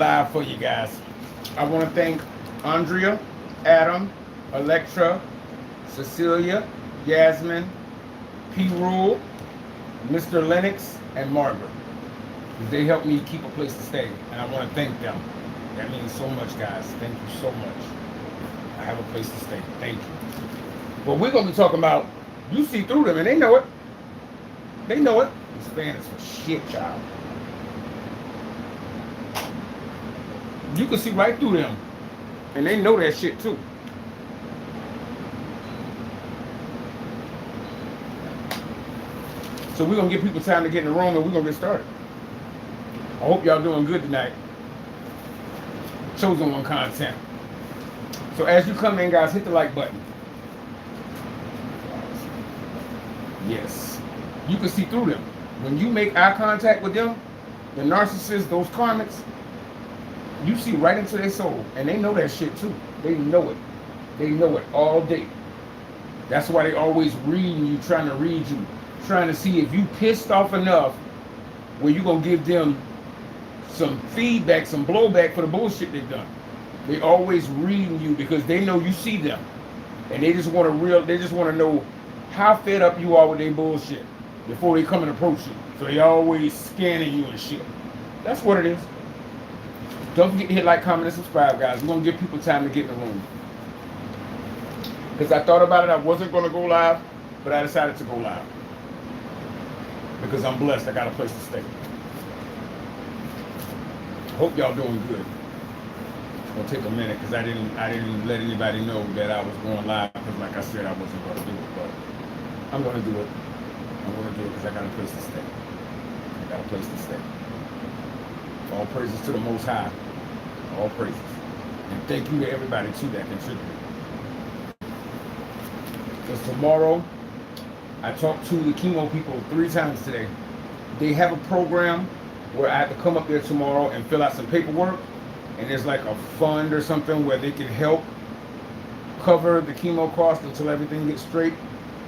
live for you guys. I want to thank Andrea, Adam, Electra, Cecilia, Yasmin, P. Rule, Mr. Lennox, and Margaret. They helped me keep a place to stay, and I want to thank them. That means so much, guys. Thank you so much. I have a place to stay. Thank you. But we're going to be talking about, you see through them, and they know it. They know it. This fan is for shit, child. You can see right through them. And they know that shit too. So we're going to give people time to get in the room and we're going to get started. I hope y'all doing good tonight. Chosen One content. So as you come in, guys, hit the like button. Yes. You can see through them. When you make eye contact with them, the narcissists, those karmics, you see right into their soul. And they know that shit too. They know it. They know it all day. That's why they always reading you, trying to read you, trying to see if you pissed off enough where you going to give them some feedback, some blowback for the bullshit they've done. They always reading you because they know you see them. And they just want to know how fed up you are with their bullshit before they come and approach you. So they always scanning you and shit. That's what it is. Don't forget to hit like, comment, and subscribe, guys. We're going to give people time to get in the room. Because I thought about it. I wasn't going to go live, but I decided to go live. Because I'm blessed. I got a place to stay. Hope y'all doing good. It's going to take a minute because I didn't let anybody know that I was going live. Because like I said, I wasn't going to do it. But I'm going to do it. I'm going to do it because I got a place to stay. I got a place to stay. All praises to the Most High. All praises. And thank you to everybody, too, that contributed. Because tomorrow, I talked to the chemo people 3 times today. They have a program where I have to come up there tomorrow and fill out some paperwork. And there's like a fund or something where they can help cover the chemo cost until everything gets straight.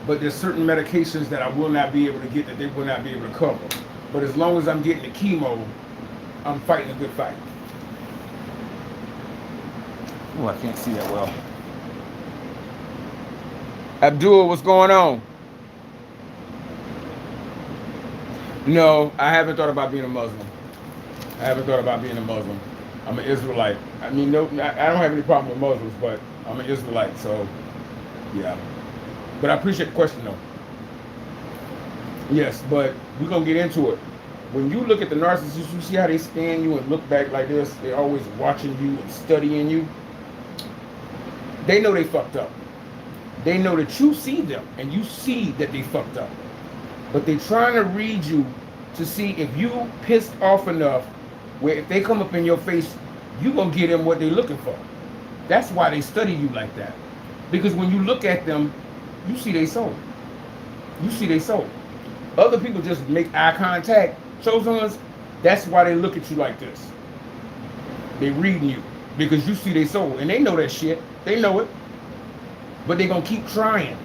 But there's certain medications that I will not be able to get that they will not be able to cover. But as long as I'm getting the chemo, I'm fighting a good fight. Oh, I can't see that well. Abdul, what's going on? No, I haven't thought about being a Muslim. I haven't thought about being a Muslim. I'm an Israelite. I mean, no, I don't have any problem with Muslims, but I'm an Israelite, so yeah. But I appreciate the question, though. Yes, but we're going to get into it. When you look at the narcissists, you see how they scan you and look back like this. They're always watching you and studying you. They know they fucked up. They know that you see them and you see that they fucked up. But they're trying to read you to see if you pissed off enough where if they come up in your face, you're going to get them what they're looking for. That's why they study you like that. Because when you look at them, you see their soul. You see their soul. Other people just make eye contact. Chosen Ones, that's why they look at you like this. They reading you because you see their soul. And they know that shit. They know it. But they're going to keep trying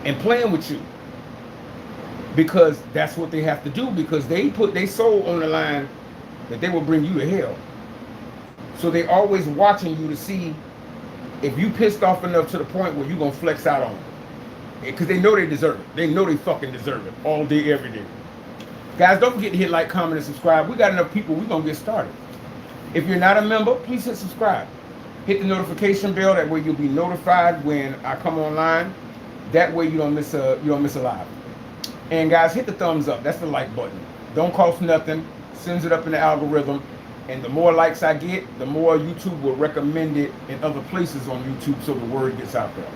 and playing with you. Because that's what they have to do. Because they put their soul on the line that they will bring you to hell. So they always watching you to see if you pissed off enough to the point where you're going to flex out on them. Because they know they deserve it. They know they fucking deserve it. All day, every day. Guys, don't forget to hit like, comment, and subscribe. We got enough people. We're going to get started. If you're not a member, please hit subscribe. Hit the notification bell. That way you'll be notified when I come online. That way you don't miss a live. And guys, hit the thumbs up. That's the like button. Don't cost nothing. Sends it up in the algorithm. And the more likes I get, the more YouTube will recommend it in other places on YouTube so the word gets out there.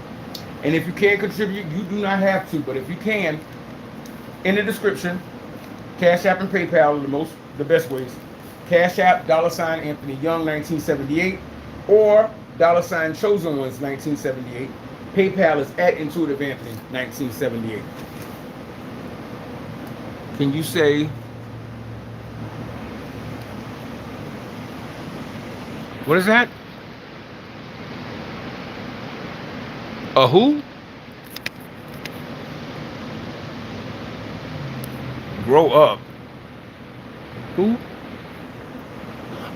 And if you can't contribute, you do not have to. But if you can, in the description, Cash App and PayPal are the best ways. Cash App, $ Anthony Young 1978, or $ Chosen Ones 1978. PayPal is at Intuitive Anthony 1978. Can you say, what is that? A who? Grow up. Who?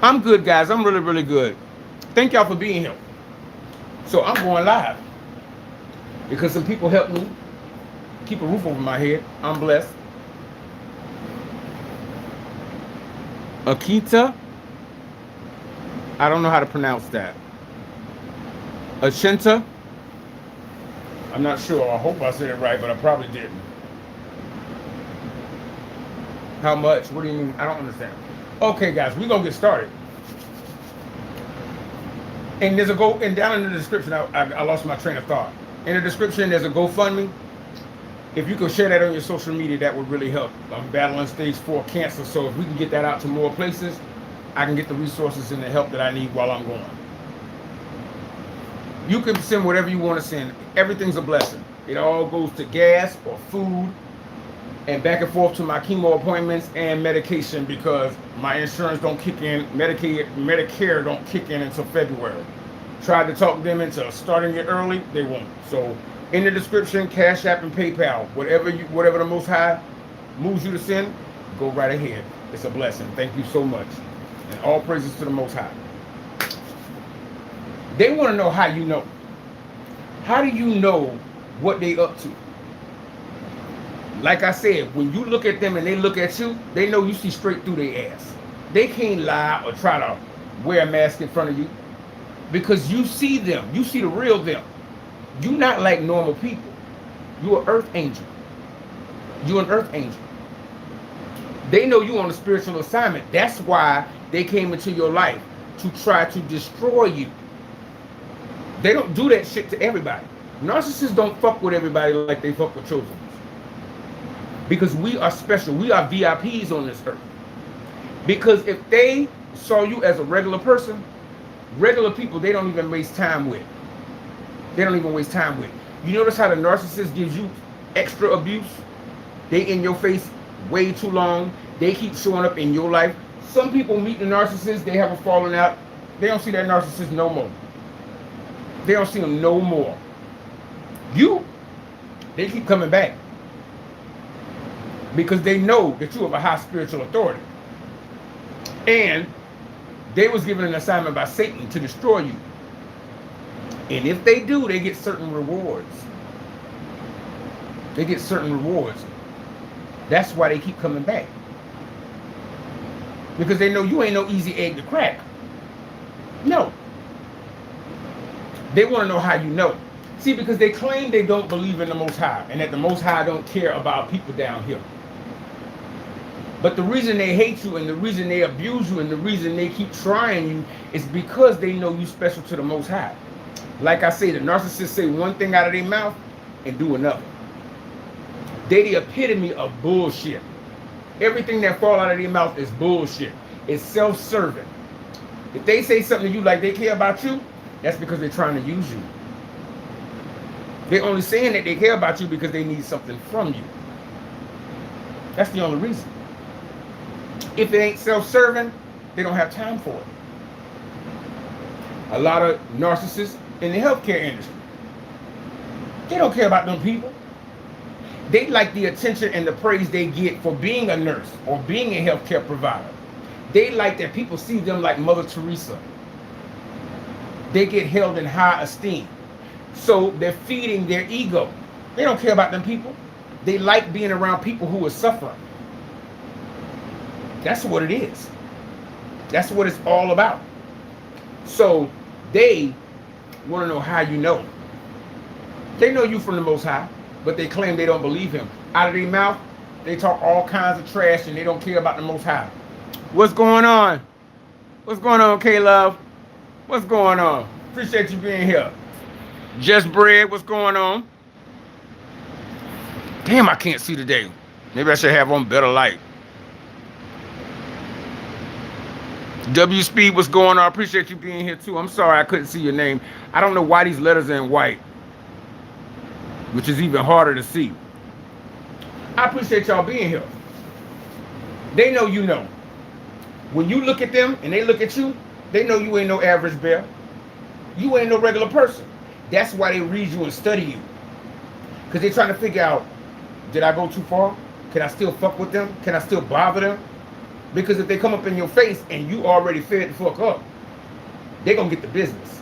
I'm good, guys. I'm really, really good. Thank y'all for being here. So I'm going live because some people helped me keep a roof over my head. I'm blessed. Akita, I don't know how to pronounce that. Ashinta, I'm not sure. I hope I said it right, but I probably didn't. How much? What do you mean? I don't understand. Okay, guys, we're gonna get started. And there's a go, and down in the description, I lost my train of thought. In the description, there's a GoFundMe. If you could share that on your social media, that would really help. I'm battling stage 4 cancer, so if we can get that out to more places, I can get the resources and the help that I need while I'm going. You can send whatever you want to send. Everything's a blessing. It all goes to gas or food and back and forth to my chemo appointments and medication because my insurance don't kick in, Medicare don't kick in until February. Tried to talk them into starting it early, they won't. So in the description, Cash App and PayPal, whatever the Most High moves you to send, go right ahead. It's a blessing. Thank you so much. And all praises to the Most High. They want to know how you know. How do you know what they up to? Like I said, when you look at them and they look at you, they know you see straight through their ass. They can't lie or try to wear a mask in front of you because you see them. You see the real them. You're not like normal people. You're an earth angel. You're an earth angel. They know you on a spiritual assignment. That's why they came into your life, to try to destroy you. They don't do that shit to everybody. Narcissists don't fuck with everybody like they fuck with Chosen Ones. Because we are special. We are VIPs on this earth. Because if they saw you as a regular person, regular people, they don't even waste time with. They don't even waste time with. You notice how the narcissist gives you extra abuse? They in your face way too long. They keep showing up in your life. Some people meet the narcissist, they have a falling out. They don't see that narcissist no more. They don't see them no more. You, they keep coming back. Because they know that you have a high spiritual authority. And they was given an assignment by Satan to destroy you. And if they do, they get certain rewards. They get certain rewards. That's why they keep coming back. Because they know you ain't no easy egg to crack. No. They want to know how you know. See, because they claim they don't believe in the Most High and that the Most High don't care about people down here. But the reason they hate you and the reason they abuse you and the reason they keep trying you is because they know you special to the Most High. Like I say, the narcissists say one thing out of their mouth and do another. They the epitome of bullshit. Everything that fall out of their mouth is bullshit. It's self-serving. If they say something to you like they care about you, that's because they're trying to use you. They're only saying that they care about you because they need something from you. That's the only reason. If it ain't self-serving, they don't have time for it. A lot of narcissists in the healthcare industry, they don't care about them people. They like the attention and the praise they get for being a nurse or being a healthcare provider. They like that people see them like Mother Teresa. They get held in high esteem. So they're feeding their ego. They don't care about them people. They like being around people who are suffering. That's what it is. That's what it's all about. So they want to know how you know. They know you from the Most High, but they claim they don't believe him. Out of their mouth, they talk all kinds of trash and they don't care about the Most High. What's going on? What's going on, K-Love? What's going on? Appreciate you being here. Just Bread, what's going on? Damn, I can't see today. Maybe I should have on better light. W Speed, what's going on? I appreciate you being here too. I'm sorry I couldn't see your name. I don't know why these letters are in white, which is even harder to see. I appreciate y'all being here. They know you know. When you look at them and they look at you, they know you ain't no average bear. You ain't no regular person. That's why they read you and study you. Because they're trying to figure out, did I go too far? Can I still fuck with them? Can I still bother them? Because if they come up in your face and you already fed the fuck up, they're going to get the business.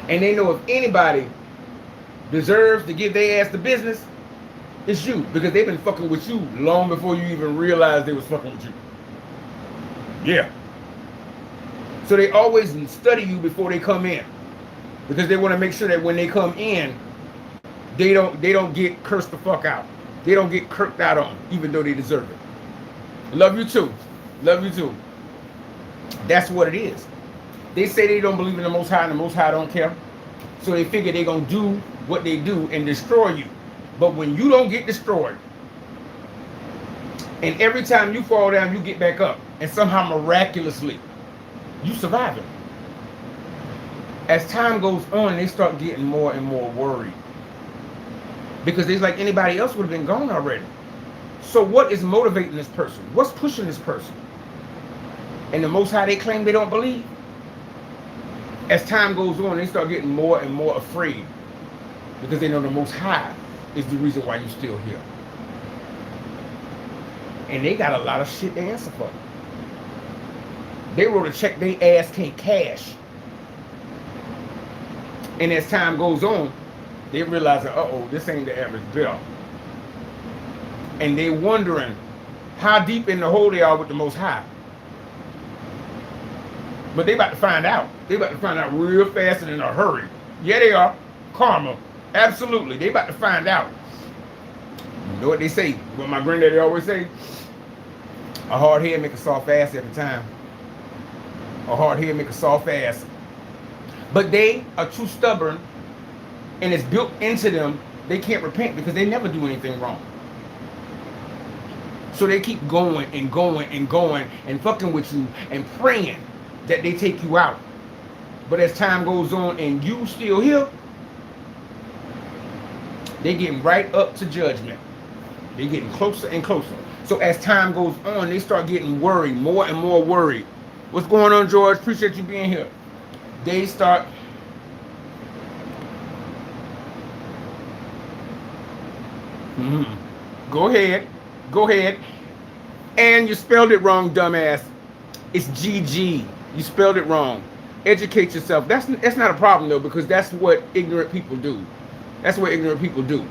And they know if anybody deserves to give their ass the business, it's you. Because they've been fucking with you long before you even realized they was fucking with you. Yeah. So they always study you before they come in. Because they want to make sure that when they come in, they don't get cursed the fuck out. They don't get kirked out on, even though they deserve it. Love you too. Love you too. That's what it is. They say they don't believe in the Most High and the Most High don't care. So they figure they're going to do what they do and destroy you. But when you don't get destroyed, and every time you fall down, you get back up. And somehow miraculously, you survive it. As time goes on, they start getting more and more worried. Because it's like anybody else would have been gone already. So what is motivating this person? What's pushing this person? And the Most High they claim they don't believe. As time goes on, they start getting more and more afraid. Because they know the Most High is the reason why you're still here. And they got a lot of shit to answer for. They wrote a check they ass can't cash. And as time goes on, they realize that, uh-oh, this ain't the average bill. And they wondering how deep in the hole they are with the Most High. But they about to find out. They about to find out real fast and in a hurry. Yeah, they are. Karma. Absolutely. They about to find out. You know what they say? What my granddaddy always say? A hard head make a soft ass every time. A hard head make a soft ass. But they are too stubborn, and it's built into them. They can't repent because they never do anything wrong. So they keep going and going and going and fucking with you and praying that they take you out. But as time goes on and you still here, they getting right up to judgment. They getting closer and closer. So as time goes on, they start getting worried, more and more worried. What's going on, George? Appreciate you being here. They start Go ahead. Go ahead. And you spelled it wrong, dumbass. It's GG. You spelled it wrong. Educate yourself. That's not a problem, though, because that's what ignorant people do. That's what ignorant people do.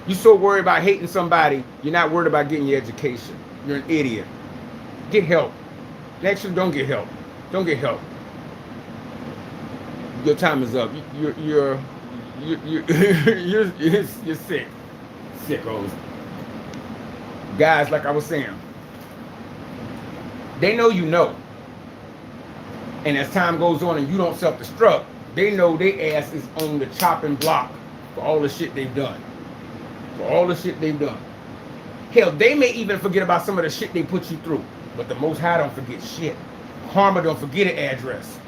You're so worried about hating somebody, you're not worried about getting your education. You're an idiot. Get help. Actually, don't get help. Don't get help. Your time is up. You're sick. Sickos. Guys, like I was saying, they know you know. And as time goes on and you don't self-destruct, they know their ass is on the chopping block for all the shit they've done. For all the shit they've done. Hell, they may even forget about some of the shit they put you through. But the Most High don't forget shit. Karma don't forget an address.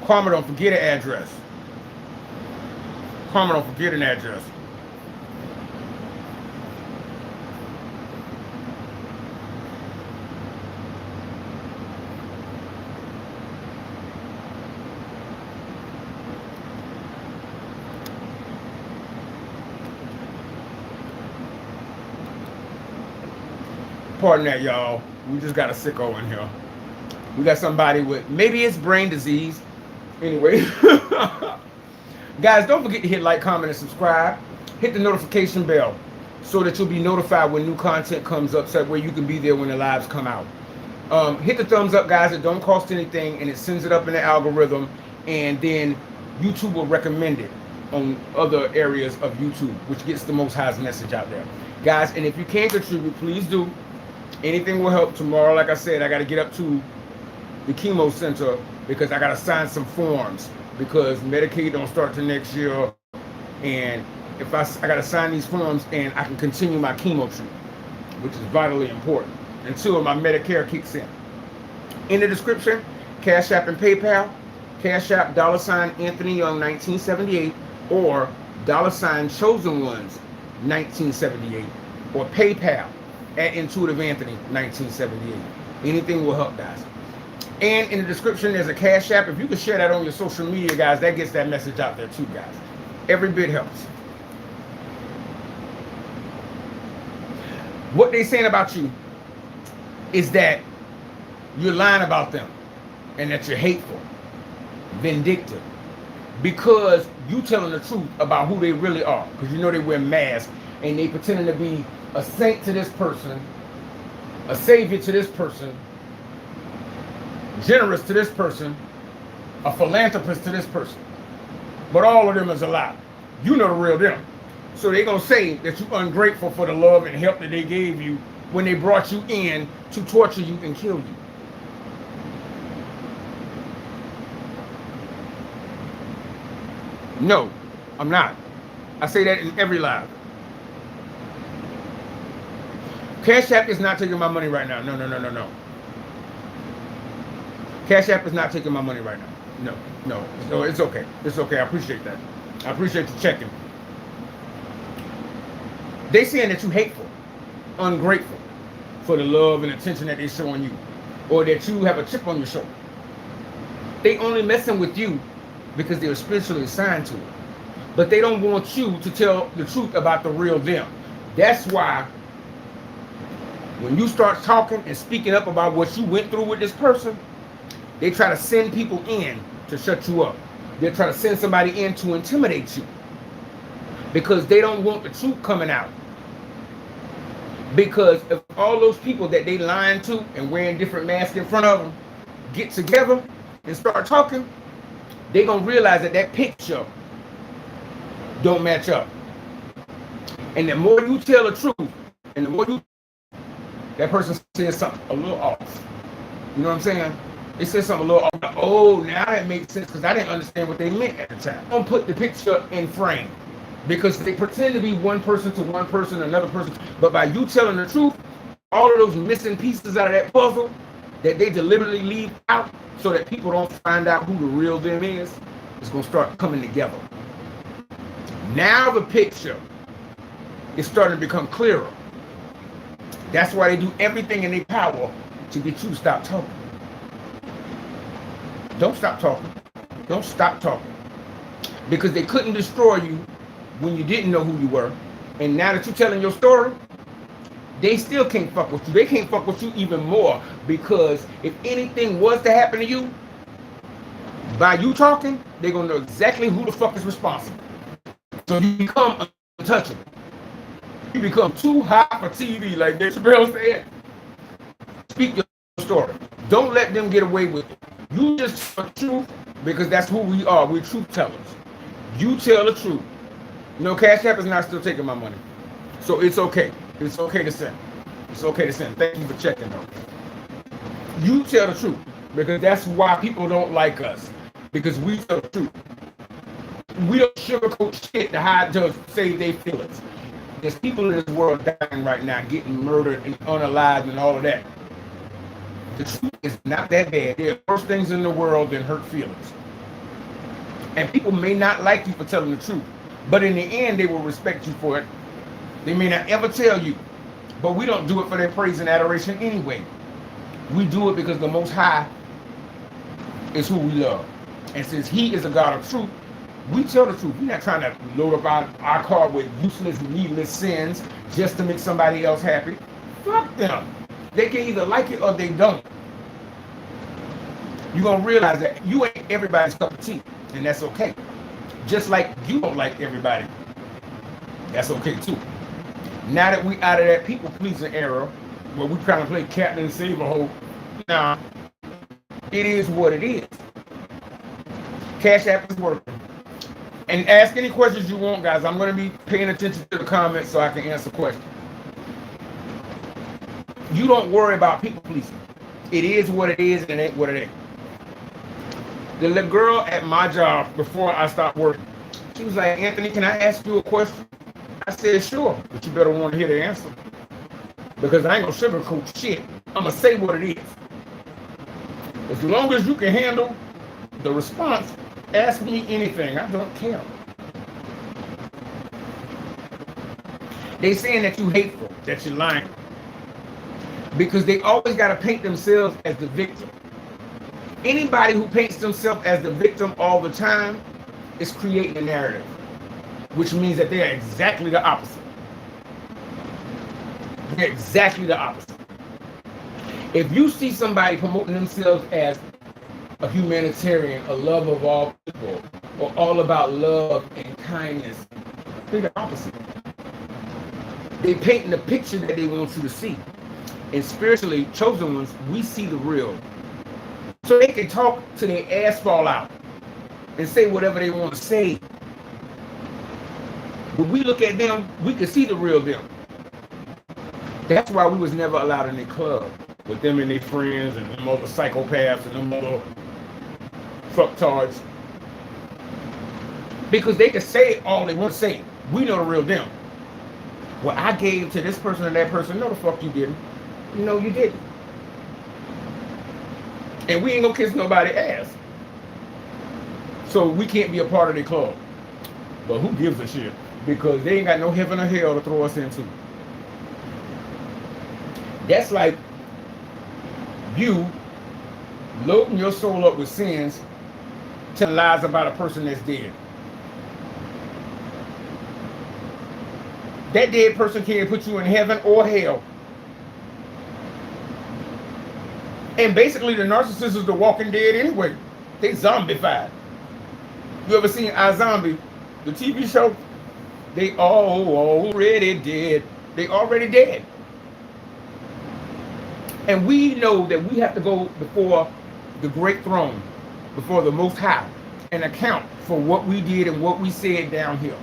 Karma don't forget an address. Karma don't forget an address. Pardon that, y'all. We just got a sicko in here. We got somebody with, maybe it's brain disease. Anyway. Guys, don't forget to hit like, comment, and subscribe. Hit the notification bell so that you'll be notified when new content comes up, so that way you can be there when the lives come out. Hit the thumbs up, guys. It don't cost anything, and it sends it up in the algorithm, and then YouTube will recommend it on other areas of YouTube, which gets the Most High's message out there. Guys, and if you can contribute, please do. Anything will help. Tomorrow, like I said, I got to get up to the chemo center because I got to sign some forms because Medicaid don't start till next year. And if I got to sign these forms and I can continue my chemo treatment, which is vitally important, until my Medicare kicks in. In the description, Cash App and PayPal. Cash App $ Anthony Young 1978 or $ Chosen Ones 1978 or PayPal at Intuitive Anthony 1978. Anything will help, guys. And in the description, there's a Cash App. If you can share that on your social media, guys, that gets that message out there too, guys. Every bit helps. What they're saying about you is that You're lying about them, and that you're hateful, vindictive, because you telling the truth about who they really are. Because you know they wear masks, and they pretending to be a saint to this person, a savior to this person, generous to this person, a philanthropist to this person. But all of them is a lie. You know the real them. So they're going to say that you're ungrateful for the love and help that they gave you when they brought you in to torture you and kill you. No, I'm not. I say that in every live. Cash App is not taking my money right now. No. Cash App is not taking my money right now. No, it's okay. It's okay. I appreciate that. I appreciate you checking. They saying that you hateful, ungrateful for the love and attention that they're showing you, or that you have a chip on your shoulder. They only messing with you because they're spiritually assigned to it. But they don't want you to tell the truth about the real them. That's why when you start talking and speaking up about what you went through with this person, they try to send people in to shut you up. They try to send somebody in to intimidate you because they don't want the truth coming out. Because if all those people that they lying to and wearing different masks in front of them get together and start talking, they're going to realize that that picture don't match up. And the more you tell the truth, and the more you, that person says something a little off. You know what I'm saying? They said something a little off. Oh, now that makes sense because I didn't understand what they meant at the time. Don't put the picture in frame because they pretend to be one person to one person, another person. But by you telling the truth, all of those missing pieces out of that puzzle that they deliberately leave out so that people don't find out who the real them is going to start coming together. Now the picture is starting to become clearer. That's why they do everything in their power to get you to stop talking. Don't stop talking. Don't stop talking. Because they couldn't destroy you when you didn't know who you were. And now that you're telling your story, they still can't fuck with you. They can't fuck with you even more because if anything was to happen to you, by you talking, they're going to know exactly who the fuck is responsible. So you become untouchable. You become too hot for TV, like Jezebel said. Speak your story. Don't let them get away with it. You just tell the truth because that's who we are. We're truth tellers. You tell the truth. You know, Cash App is not still taking my money. So it's okay. It's okay to send. It's okay to send. Thank you for checking though. You tell the truth because that's why people don't like us. Because we tell the truth. We don't sugarcoat shit to hide to save their feelings. There's people in this world dying right now, getting murdered and unalived and all of that. The truth is not that bad. There are worse things in the world than hurt feelings. And people may not like you for telling the truth, but in the end, they will respect you for it. They may not ever tell you, but we don't do it for their praise and adoration anyway. We do it because the Most High is who we love. And since He is a God of truth, we tell the truth. We're not trying to load up our car with useless, needless sins just to make somebody else happy. Fuck them. They can either like it or they don't. You're going to realize that you ain't everybody's cup of tea, and that's okay. Just like you don't like everybody. That's okay too. Now that we out of that people-pleasing era, where we trying to play Captain and save a hole, nah, it is what it is. Cash App is working. And ask any questions you want, guys. I'm going to be paying attention to the comments so I can answer questions. You don't worry about people pleasing. It is what it is and it ain't what it ain't. The little girl at my job before I stopped working, she was like, Anthony, can I ask you a question? I said, sure, but you better want to hear the answer. Because I ain't going to sugarcoat shit. I'm going to say what it is. As long as you can handle the response, ask me anything. I don't care. They saying that you hateful, that you're lying. Because they always got to paint themselves as the victim. Anybody who paints themselves as the victim all the time is creating a narrative, which means that they are exactly the opposite. They're exactly the opposite. If you see somebody promoting themselves as a humanitarian, a lover of all people, or all about love and kindness, they're the opposite. They painting the picture that they want you to see. And spiritually, chosen ones, we see the real. So they can talk till their ass fall out and say whatever they want to say. When we look at them, we can see the real them. That's why we was never allowed in their club with them and their friends and them other psychopaths and them other fucktards. Because they can say all they want to say. We know the real them. Well, I gave to this person and that person. No, the fuck you didn't. No, you didn't. And we ain't gonna kiss nobody's ass. So we can't be a part of their club. But who gives a shit? Because they ain't got no heaven or hell to throw us into. That's like you loading your soul up with sins, telling lies about a person that's dead. That dead person can't put you in heaven or hell. And basically the narcissist is the walking dead anyway. They zombified. You ever seen iZombie, the TV show? They already dead. They already dead. And we know that we have to go before the great throne, before the Most High, and account for what we did and what we said down here.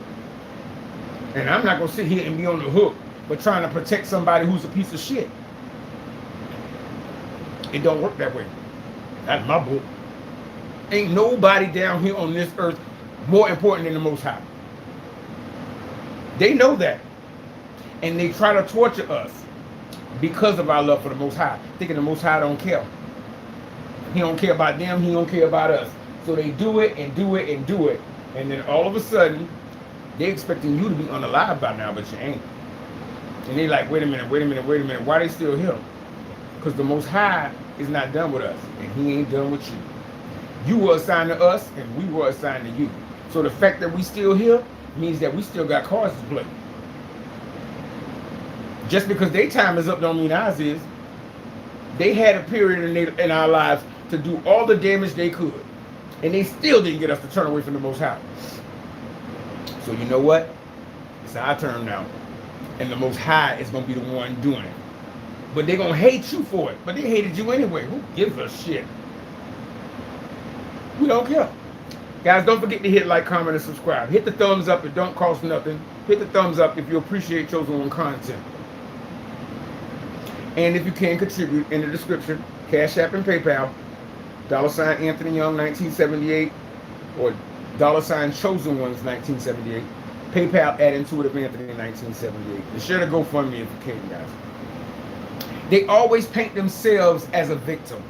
And I'm not going to sit here and be on the hook for trying to protect somebody who's a piece of shit. It don't work that way. That's my book. Ain't nobody down here on this earth more important than the Most High. They know that. And they try to torture us because of our love for the Most High, thinking the Most High don't care. He don't care about them, he don't care about us. So they do it and do it and do it. And then all of a sudden, they expecting you to be unalive by now, but you ain't. And they like, wait a minute, why they still here? Because the Most High is not done with us, and he ain't done with you. You were assigned to us, and we were assigned to you. So the fact that we still here means that we still got cards to play. Just because their time is up don't mean ours is. They had a period in our lives to do all the damage they could, and they still didn't get us to turn away from the Most High. So you know what? It's our turn now. And the Most High is going to be the one doing it. But they're going to hate you for it. But they hated you anyway. Who gives a shit? We don't care. Guys, don't forget to hit like, comment, and subscribe. Hit the thumbs up. It don't cost nothing. Hit the thumbs up if you appreciate Chosen One content. And if you can contribute, in the description, Cash App and PayPal, $ Anthony Young 1978, or $ Chosen Ones 1978. PayPal at Intuitive Anthony 1978. And share the GoFundMe if you can, guys. They always paint themselves as a victim,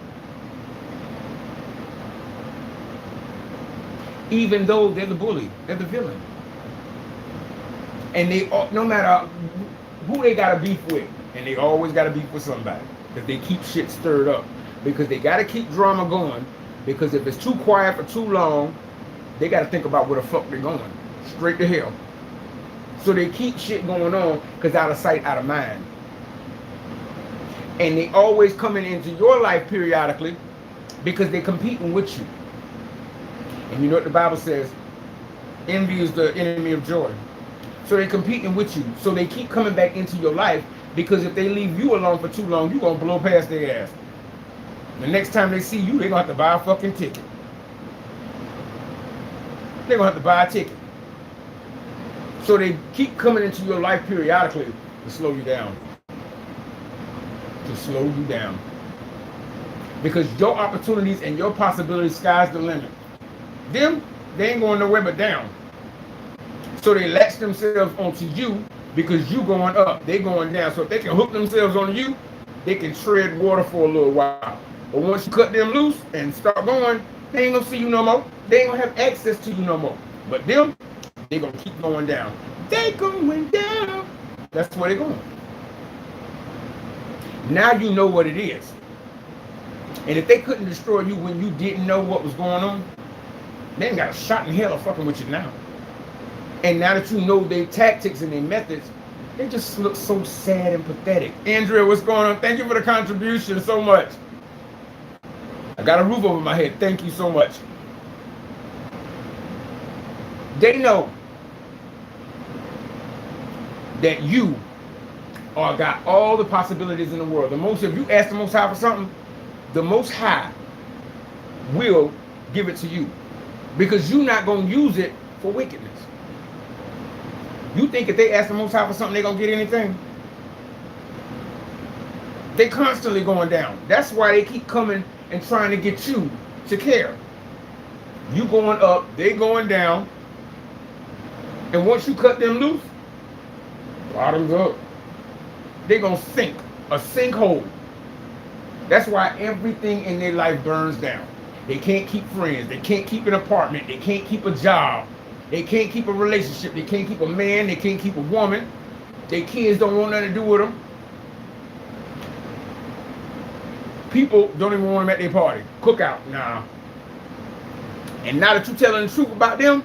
even though they're the bully, they're the villain. And they, no matter who they got to beef with, and they always got to beef with somebody, because they keep shit stirred up, because they got to keep drama going, because if it's too quiet for too long, they got to think about where the fuck they're going, straight to hell. So they keep shit going on, because out of sight, out of mind. And they always coming into your life periodically, because they're competing with you. And you know what the Bible says? Envy is the enemy of joy. So they're competing with you. So they keep coming back into your life, because if they leave you alone for too long, you're going to blow past their ass. The next time they see you, they're going to have to buy a fucking ticket. They're going to have to buy a ticket. So they keep coming into your life periodically to slow you down. To slow you down. Because your opportunities and your possibilities, sky's the limit. Them, they ain't going nowhere but down. So they latch themselves onto you, because you going up, they going down. So if they can hook themselves on you, they can tread water for a little while. But once you cut them loose and start going, they ain't gonna see you no more. They ain't gonna have access to you no more. But them, they gonna keep going down. They going down. That's where they going. Now you know what it is. And if they couldn't destroy you when you didn't know what was going on, they ain't got a shot in hell of fucking with you now. And now that you know their tactics and their methods, They just look so sad and pathetic. Andrea, what's going on? Thank you for the contribution so much. I got a roof over my head. Thank you so much. They know that you are got all the possibilities in the world. If you ask the Most High for something, the Most High will give it to you, because you're not going to use it for wickedness. You think if they ask the Most High for something, they're going to get anything? They constantly going down. That's why they keep coming and trying to get you to care. You going up, they going down. And once you cut them loose, bottoms up. They're going to sink. A sinkhole. That's why everything in their life burns down. They can't keep friends. They can't keep an apartment. They can't keep a job. They can't keep a relationship. They can't keep a man. They can't keep a woman. Their kids don't want nothing to do with them. People don't even want them at their party. Cookout, nah. And now that you're telling the truth about them,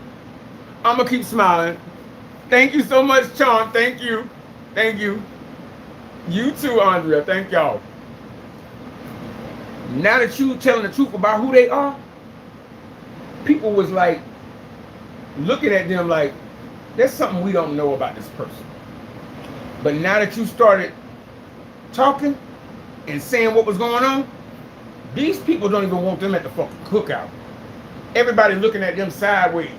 I'm going to keep smiling. Thank you so much, Sean. Thank you. Thank you. You too, Andrea. Thank y'all. Now that you telling the truth about who they are, people was like, looking at them like, there's something we don't know about this person. But now that you started talking and saying what was going on, these people don't even want them at the fucking cookout. Everybody looking at them sideways.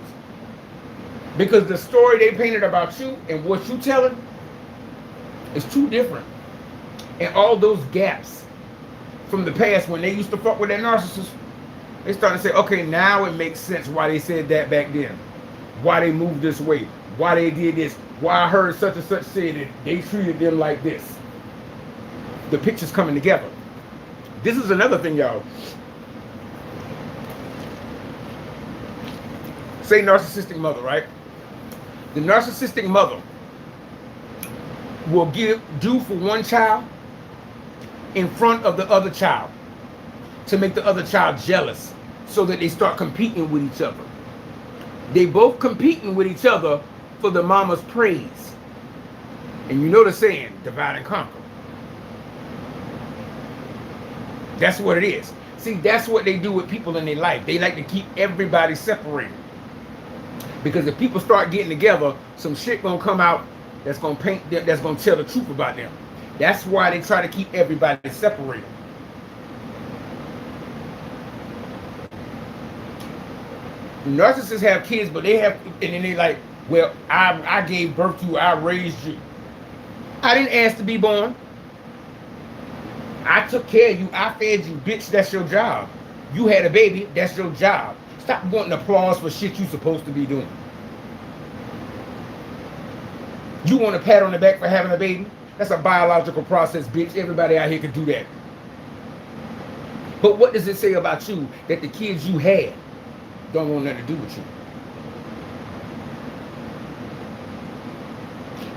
Because the story they painted about you and what you telling is too different. And all those gaps from the past when they used to fuck with that narcissist, they started to say, okay, now it makes sense why they said that back then. Why they moved this way. Why they did this. Why I heard such and such say that they treated them like this. The picture's coming together. This is another thing, y'all. Say narcissistic mother, right? The narcissistic mother will do for one child in front of the other child to make the other child jealous so that they start competing with each other. They both competing with each other for the mama's praise. And you know the saying, divide and conquer. That's what it is. See, that's what they do with people in their life. They like to keep everybody separated. Because if people start getting together, some shit gonna come out that's gonna paint them, that's gonna tell the truth about them. That's why they try to keep everybody separated. Narcissists have kids, but they have, and then they like, well, I gave birth to you, I raised you. I didn't ask to be born. I took care of you, I fed you, bitch, that's your job. You had a baby, that's your job. Stop wanting applause for shit you supposed to be doing. You want a pat on the back for having a baby? That's a biological process, bitch. Everybody out here can do that. But what does it say about you that the kids you had don't want nothing to do with you?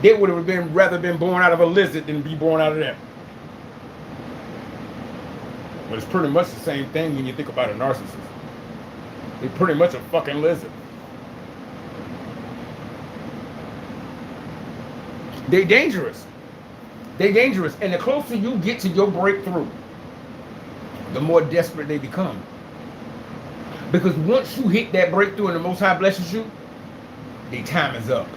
They would have rather been born out of a lizard than be born out of them. But it's pretty much the same thing when you think about a narcissist. They're pretty much a fucking lizard. They're dangerous. They're dangerous. And the closer you get to your breakthrough, the more desperate they become. Because once you hit that breakthrough and the Most High blesses you, their time is up.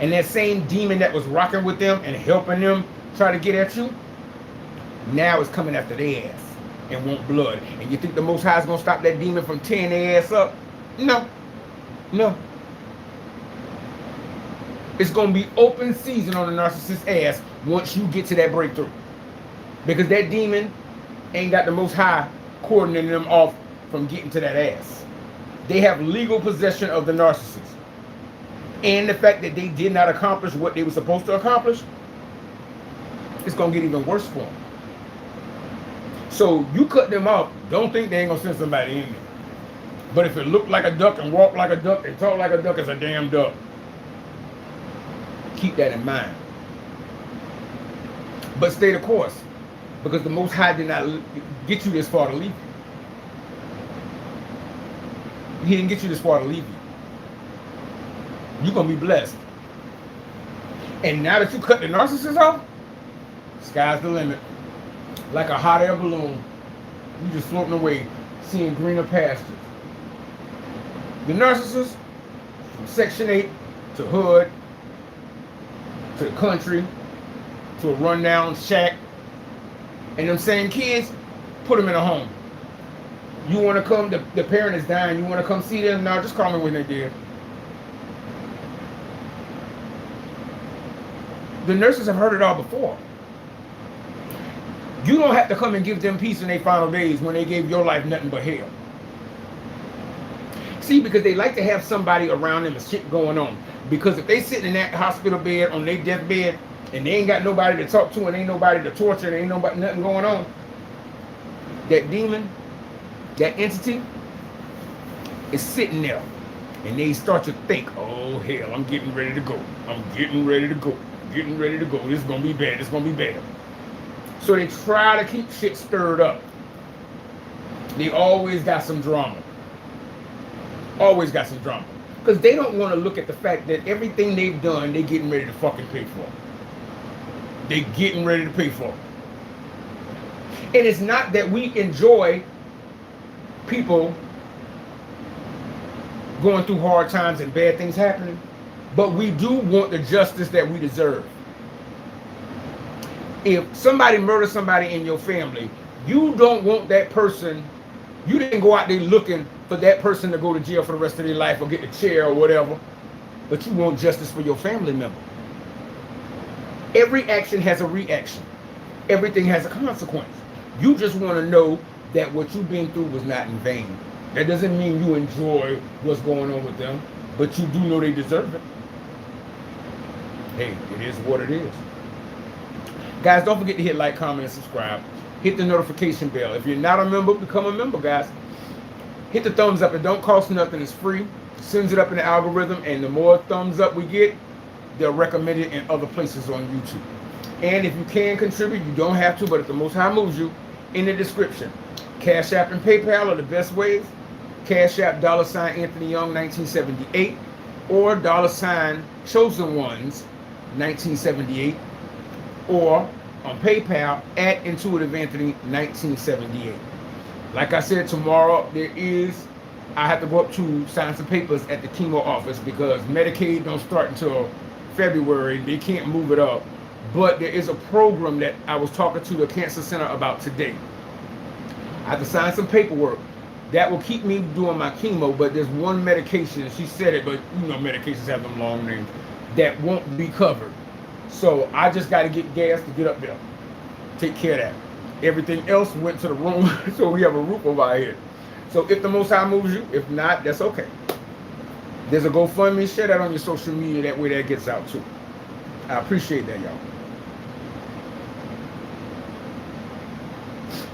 And that same demon that was rocking with them and helping them try to get at you, now is coming after their ass and want blood. And you think the Most High is going to stop that demon from tearing their ass up? No. No. It's going to be open season on the narcissist's ass once you get to that breakthrough. Because that demon ain't got the Most High coordinating them off from getting to that ass. They have legal possession of the narcissist. And the fact that they did not accomplish what they were supposed to accomplish, it's going to get even worse for them. So you cut them off, don't think they ain't going to send somebody in there. But if it look like a duck and walk like a duck and talk like a duck, it's a damn duck. Keep that in mind. But stay the course. Because the Most High did not get you this far to leave you. He didn't get you this far to leave you. You're going to be blessed. And now that you cut the narcissist off, sky's the limit. Like a hot air balloon, you just floating away, seeing greener pastures. The narcissist, from Section 8 to hood, to the country, to a rundown shack, and them same kids, put them in a home. You want to come, the parent is dying, you want to come see them? No, just call me when they're dead. The nurses have heard it all before. You don't have to come and give them peace in their final days when they gave your life nothing but hell. See, because they like to have somebody around them and shit going on. Because if they sitting in that hospital bed on their deathbed and they ain't got nobody to talk to and ain't nobody to torture and ain't nobody nothing going on, that demon, that entity is sitting there and they start to think, oh hell, I'm getting ready to go. I'm getting ready to go. Getting ready to go. This is gonna be bad. It's gonna be bad. So they try to keep shit stirred up. They always got some drama. Always got some drama. Because they don't want to look at the fact that everything they've done, they getting ready to fucking pay for. They getting ready to pay for. And it's not that we enjoy people going through hard times and bad things happening, but we do want the justice that we deserve. If somebody murders somebody in your family, you don't want that person, you didn't go out there looking for that person to go to jail for the rest of their life or get the chair or whatever, but you want justice for your family member. Every action has a reaction. Everything has a consequence. You just want to know that what you've been through was not in vain. That doesn't mean you enjoy what's going on with them, but you do know they deserve it. Hey, it is what it is. Guys, don't forget to hit like, comment, and subscribe. Hit the notification bell. If you're not a member, become a member, guys. Hit the thumbs up. It don't cost nothing. It's free. Sends it up in the algorithm, and the more thumbs up we get, they'll recommend it in other places on YouTube. And if you can contribute, you don't have to, but if the Most High moves you, in the description, Cash App and PayPal are the best ways. Cash App $ Anthony Young 1978 or $ Chosen Ones 1978, or on PayPal at Intuitive Anthony 1978. Like I said, tomorrow I have to go up to sign some papers at the chemo office because Medicaid don't start until February. They can't move it up. But there is a program that I was talking to the cancer center about today. I have to sign some paperwork that will keep me doing my chemo, but there's one medication, and she said it, but you know medications have them long names, that won't be covered. So I just got to get gas to get up there. Take care of that. Everything else went to the room, so we have a roof over our head. So if the Most High moves you, if not, that's okay. There's a GoFundMe. Share that on your social media. That way that gets out too. I appreciate that, y'all.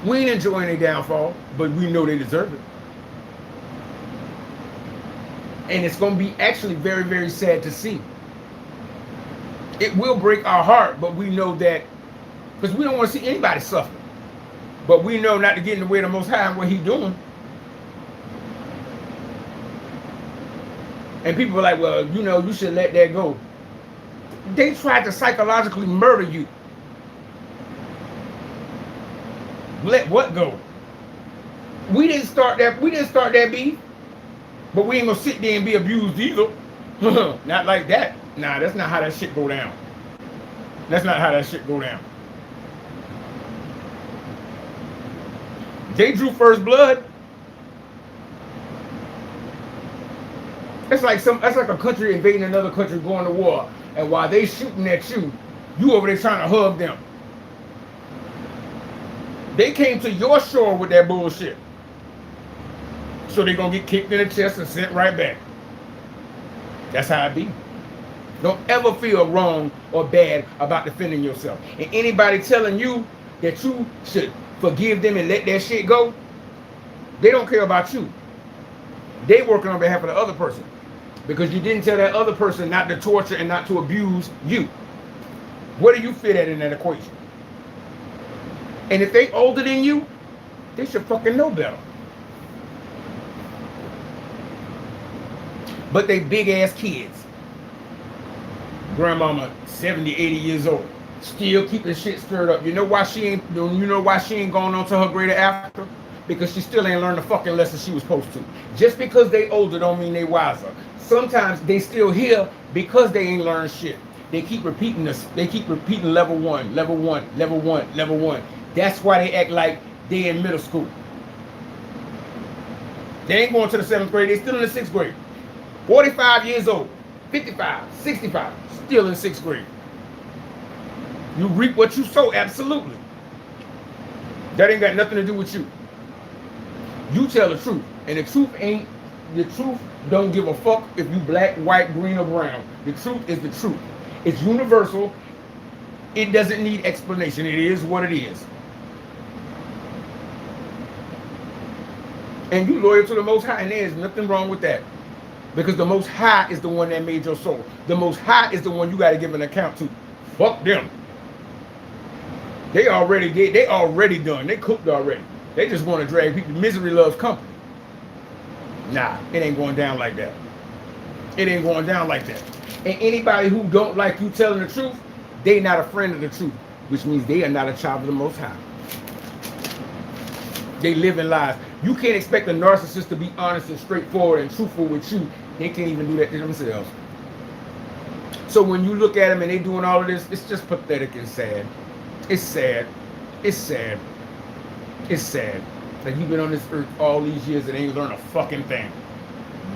We ain't enjoying their downfall, but we know they deserve it. And it's going to be actually very, very sad to see. It will break our heart, but we know that, because we don't want to see anybody suffer. But we know not to get in the way of the Most High and what He's doing. And people are like, well, you know, you should let that go. They tried to psychologically murder you. Let what go? We didn't start that. We didn't start that beef. But we ain't gonna sit there and be abused either. Not like that. Nah, that's not how that shit go down. That's not how that shit go down. They drew first blood. That's like a country invading another country, going to war, and while they shooting at you, you over there trying to hug them. They came to your shore with that bullshit. So they're going to get kicked in the chest and sent right back. That's how it be. Don't ever feel wrong or bad about defending yourself. And anybody telling you that you should forgive them and let that shit go, they don't care about you. They working on behalf of the other person. Because you didn't tell that other person not to torture and not to abuse you. Where do you fit at in that equation? And if they older than you, they should fucking know better. But they big ass kids. Grandmama 70, 80 years old, still keeping shit stirred up. You know why she ain't? You know why she ain't going on to her greater after? Because she still ain't learned the fucking lesson she was supposed to. Just because they older don't mean they wiser. Sometimes they still here because they ain't learned shit. They keep repeating this. They keep repeating level one, level one, level one, level one. That's why they act like they in middle school. They ain't going to the 7th grade. They still in the 6th grade. 45 years old, 55, 65, still in 6th grade. You reap what you sow, absolutely. That ain't got nothing to do with you. You tell the truth, and the truth don't give a fuck if you black, white, green, or brown. The truth is the truth. It's universal. It doesn't need explanation. It is what it is. And you loyal to the Most High, and there is nothing wrong with that. Because the Most High is the one that made your soul. The Most High is the one you got to give an account to. Fuck them. They already done. They cooked already. They just want to drag people. Misery loves company. Nah, it ain't going down like that. It ain't going down like that. And anybody who don't like you telling the truth, they not a friend of the truth, which means they are not a child of the Most High. They live in lies. You can't expect a narcissist to be honest and straightforward and truthful with you. They can't even do that to themselves. So when you look at them and they doing all of this, it's just pathetic and sad. It's sad. It's sad. It's sad that you've been on this earth all these years and ain't learned a fucking thing.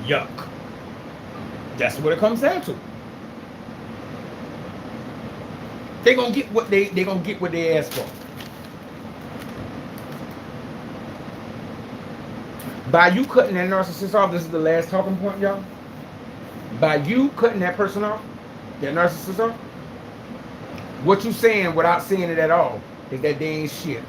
Yuck. That's what it comes down to. They gonna get what they ask for. By you cutting that narcissist off, this is the last talking point, y'all. By you cutting that person off, that narcissist off, what you saying without saying it at all is that they ain't shit.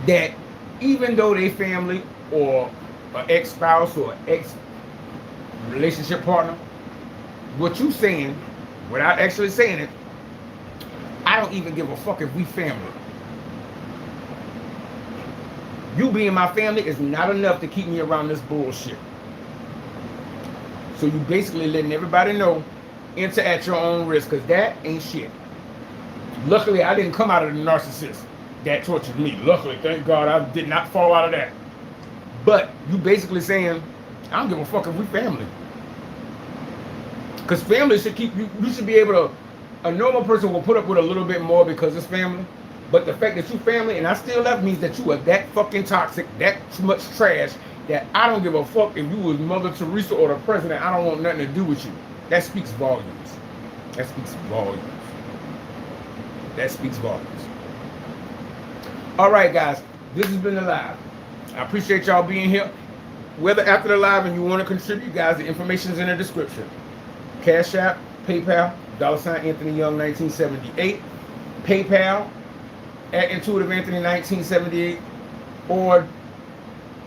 That even though they family or an ex-spouse or ex-relationship partner, what you saying without actually saying it, I don't even give a fuck if we family. You being my family is not enough to keep me around this bullshit. So you basically letting everybody know, enter at your own risk, because that ain't shit. Luckily, I didn't come out of the narcissist that tortured me. Luckily, thank God, I did not fall out of that. But you basically saying, I don't give a fuck if we family. Because family should keep you, you should be able to, a normal person will put up with a little bit more because it's family. But the fact that you family and I still left means that you are that fucking toxic, that much trash, that I don't give a fuck if you was Mother Teresa or the president. I don't want nothing to do with you. That speaks volumes. That speaks volumes. That speaks volumes. All right, guys, this has been the live. I appreciate y'all being here. Whether after the live and you want to contribute, guys, the information is in the description. Cash App, PayPal, $ Anthony Young 1978, PayPal at Intuitive Anthony 1978, or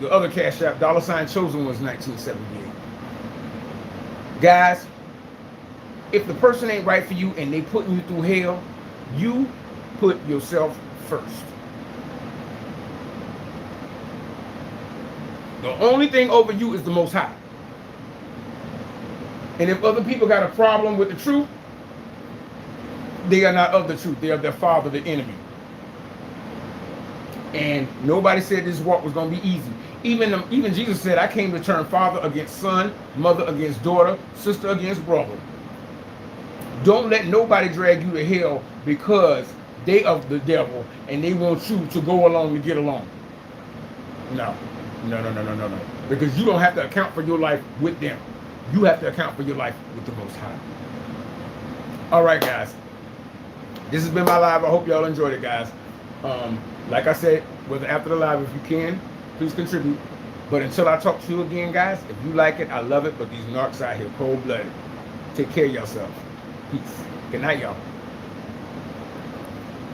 the other Cash App, $ Chosen Ones 1978. Guys, if the person ain't right for you and they putting you through hell, you put yourself first. The only thing over you is the Most High. And if other people got a problem with the truth, they are not of the truth. They are their father, the enemy. And nobody said this walk was going to be easy. Even Jesus said, I came to turn father against son, mother against daughter, sister against brother. Don't let nobody drag you to hell because they of the devil and they want you to go along to get along. No. No. Because you don't have to account for your life with them. You have to account for your life with the Most High. All right, guys. This has been my live. I hope y'all enjoyed it, guys. Like I said, whether after the live, if you can, please contribute. But until I talk to you again, guys, if you like it, I love it. But these narcs out here, cold-blooded. Take care of yourself. Peace. Good night, y'all.